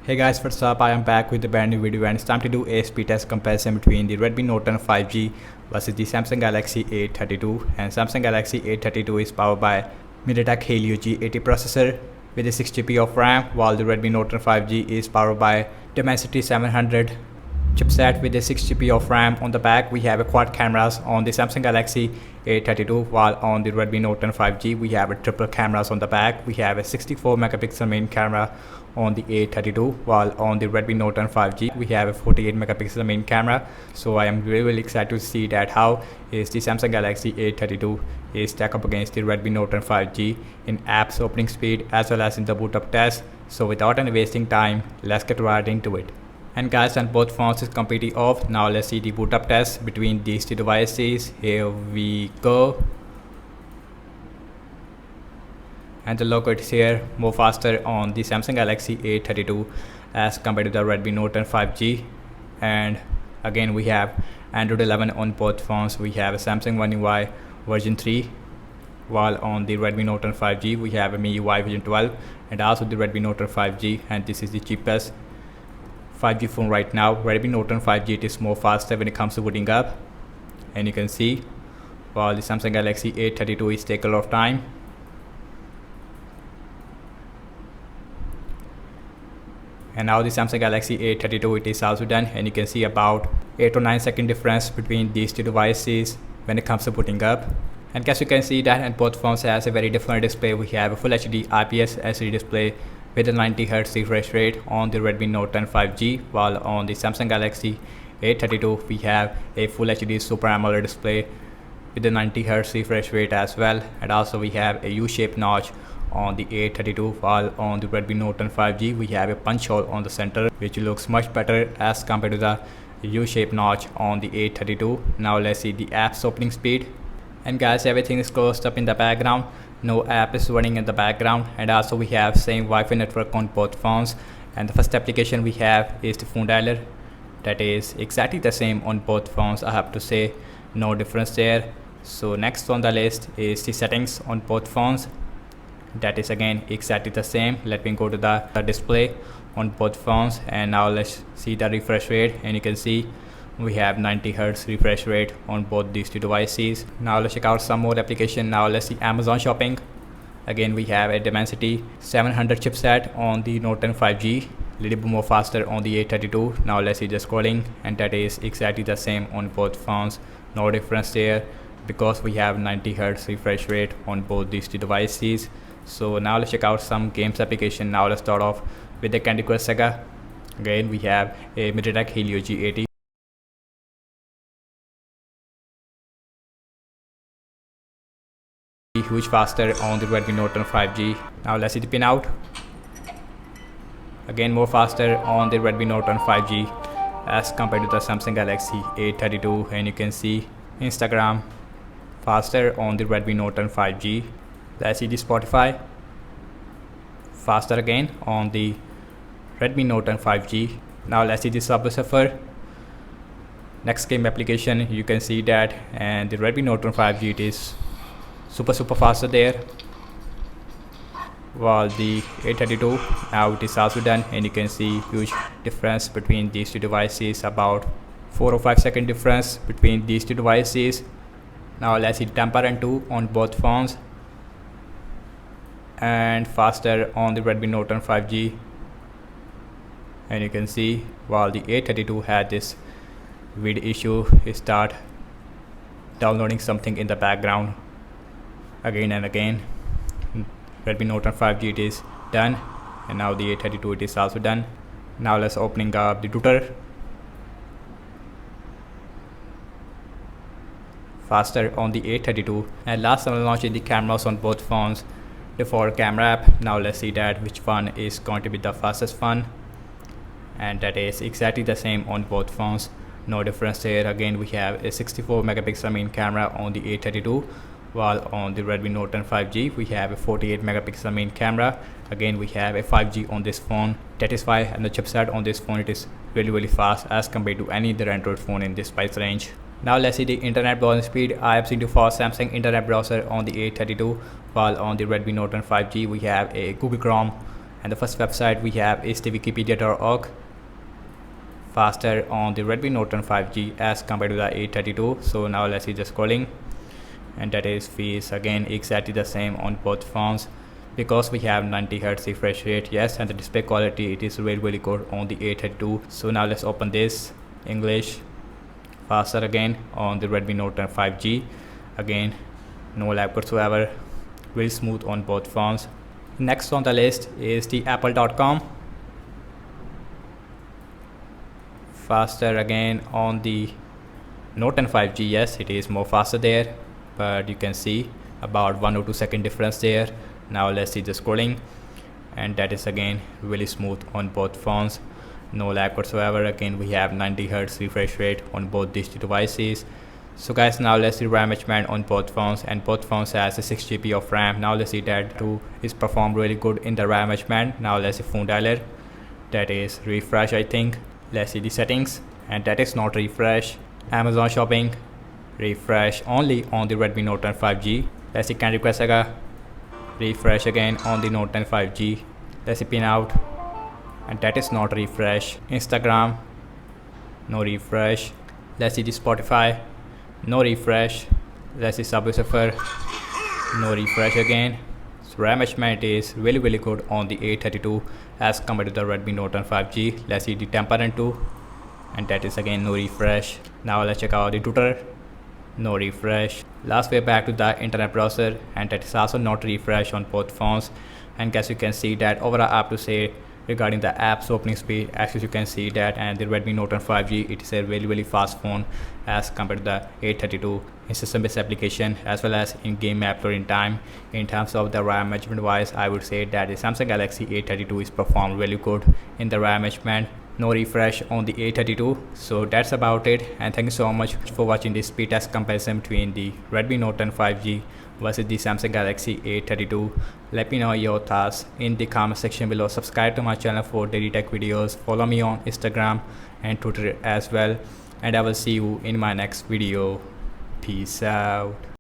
Hey guys, what's up? I am back with a brand new video and it's time to do a speed test comparison between the Redmi Note 10 5G versus the Samsung Galaxy A32. And Samsung Galaxy A32 is powered by Mediatek Helio G80 processor with a 6GB of RAM, while the Redmi Note 10 5G is powered by Dimensity 700 chipset with a 6GB of RAM. On the back we have a quad cameras on the Samsung Galaxy A32, while on the Redmi Note 10 5G we have a triple cameras on the back. We have a 64 megapixel main camera on the A32, while on the Redmi Note 10 5G we have a 48 megapixel main camera. So I am really excited to see that how is the Samsung Galaxy A32 is stack up against the Redmi Note 10 5G in apps opening speed as well as in the boot up test. So without any wasting time, let's get right into it. And guys, on both phones is completely off. Now let's see the boot up test between these two devices. Here we go. And the logo is here, more faster on the Samsung Galaxy A32 as compared to the Redmi Note 10 5G. And again we have Android 11 on both phones. We have a Samsung One UI version 3, while on the Redmi Note 10 5G we have a MIUI version 12 and also the Redmi Note 10 5G, and this is the cheapest 5G phone right now. Redmi Note 10 5G, it is more faster when it comes to booting up, and you can see, while the Samsung Galaxy A32 is take a lot of time. And now the Samsung Galaxy A32, it is also done, and you can see about 8 or 9 second difference between these two devices when it comes to booting up. And as you can see that and both phones has a very different display. We have a full HD IPS LCD display with a 90Hz refresh rate on the Redmi Note 10 5G, while on the Samsung Galaxy A32 we have a full HD Super AMOLED display with a 90Hz refresh rate as well, and also we have a U-shaped notch on the A32, while on the Redmi Note 10 5G we have a punch hole on the center which looks much better as compared to the U-shaped notch on the A32. Now let's see the app's opening speed. And guys, everything is closed up in the background, no app is running in the background, and also we have same Wi-Fi network on both phones. And the first application we have is the phone dialer, that is exactly the same on both phones. I have to say no difference there. So next on the list is the settings on both phones, that is again exactly the same. Let me go to the display on both phones, and now let's see the refresh rate, and you can see we have 90Hz refresh rate on both these two devices. Now let's check out some more application. Now let's see Amazon shopping. Again we have a Dimensity 700 chipset on the Note 10 5G, little bit more faster on the A32. Now let's see the scrolling, and that is exactly the same on both phones, no difference there because we have 90Hz refresh rate on both these two devices. So now let's check out some games application. Now let's start off with the Candy Crush Saga. Again we have a Mediatek Helio G80, huge faster on the Redmi Note 10 5G. Now let's see the pin out. Again more faster on the Redmi Note 10 5G as compared to the Samsung Galaxy A32, and you can see Instagram faster on the Redmi Note 10 5G. Let's see the Spotify, faster again on the Redmi Note 10 5G. Now let's see the Subway Surfer. Next game application, you can see that, and the Redmi Note 10 5G, it is super faster there, while the A32 now it is also done, and you can see huge difference between these two devices, about 4 or 5 second difference between these two devices. Now let's see Temper 2 on both phones, and faster on the Redmi Note 10 5G, and you can see while the A32 had this weird issue, it start downloading something in the background again and again. Redmi Note 10 5G, it is done, and now the A32 it is also done. Now let's opening up the router, faster on the A32. And last I'm launching the cameras on both phones, default camera app. Now let's see that which one is going to be the fastest one, and that is exactly the same on both phones, no difference there. Again we have a 64 megapixel main camera on the A32, while on the Redmi Note 10 5G we have a 48 megapixel main camera. Again we have a 5G on this phone, that is why, and the chipset on this phone it is really fast as compared to any other Android phone in this price range. Now let's see the internet browsing speed. I have seen the fast Samsung internet browser on the A32, while on the Redmi Note 10 5G we have a Google Chrome And the first website we have is the wikipedia.org. Faster on the Redmi Note 10 5G as compared to the A32. So now let's see the scrolling, and that is feels again exactly the same on both phones because we have 90Hz refresh rate. Yes, and the display quality, it is really good on the A32. So now let's open this. English, faster again on the Redmi Note 10 5G. Again, no lag whatsoever, really smooth on both phones. Next on the list is the apple.com. Faster again on the Note 10 5G. Yes, it is more faster there, but you can see about 1 or 2 second difference there. Now let's see the scrolling, and that is again really smooth on both phones, no lag whatsoever. Again, we have 90Hz refresh rate on both these two devices. So guys, now let's see RAM management on both phones, and both phones has a 6 GB of RAM. Now let's see that too is performed really good in the RAM management. Now let's see phone dialer, that is refresh I think. Let's see the settings, and that is not refresh. Amazon shopping, refresh only on the Redmi Note 10 5G. Let's see Candy Crush Saga, refresh again on the Note 10 5G. Let's see pin out, and that is not refresh. Instagram, no refresh. Let's see the Spotify, no refresh. Let's see Subway Surfer, no refresh again. So RAM management is really good on the A32 as compared to the Redmi Note 10 5G. Let's see the Temperament 2, and that is again no refresh. Now let's check out the Twitter, no refresh. Last we're back to the internet browser, and that is also not refresh on both phones. And as you can see that overall I have to say regarding the app's opening speed, as you can see that, and the Redmi Note 10 5G, it is a really fast phone as compared to the A32 in system based application as well as in game map loading time. In terms of the RAM management wise, I would say that the Samsung Galaxy A32 is performed really good in the RAM management. No refresh on the A32. So that's about it, and thank you so much for watching this speed test comparison between the Redmi Note 10 5G versus the Samsung Galaxy A32. Let me know your thoughts in the comment section below. Subscribe to my channel for daily tech videos. Follow me on Instagram and Twitter as well, and I will see you in my next video. Peace out.